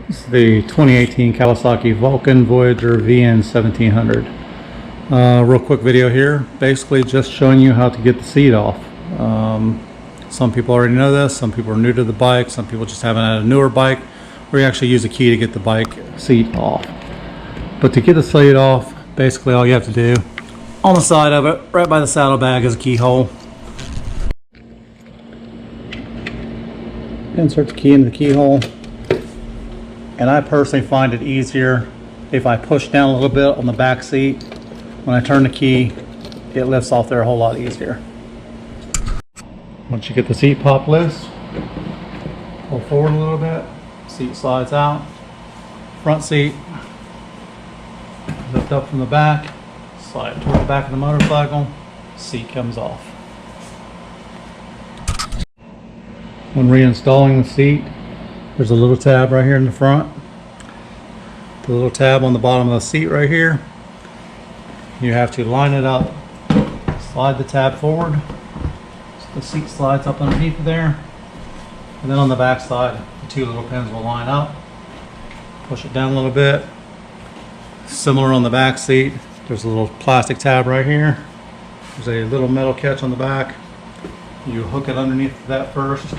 This is the 2018 Kawasaki Vulcan Voyager VN1700. Real quick video here, basically just showing you how to get the seat off. Some people already know this, some people are new to the bike, some people just haven't had a newer bike where you actually use a key to get the bike seat off. But to get the seat off, basically all you have to do, on the side of it, right by the saddlebag, is a keyhole. Insert the key into the keyhole. And I personally find it easier if I push down a little bit on the back seat. When I turn the key, it lifts off there a whole lot easier. Once you get the seat pop loose, pull forward a little bit, seat slides out. Front seat, lift up from the back, slide it toward the back of the motorcycle, seat comes off. When reinstalling the seat, there's a little tab right here in the front. The little tab on the bottom of the seat right here. You have to line it up, slide the tab forward, so the seat slides up underneath there, and then on the back side, the two little pins will line up. Push it down a little bit. Similar on the back seat, there's a little plastic tab right here. There's a little metal catch on the back. You hook it underneath that first,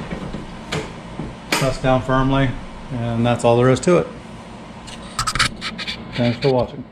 press down firmly, and that's all there is to it. Thanks for watching.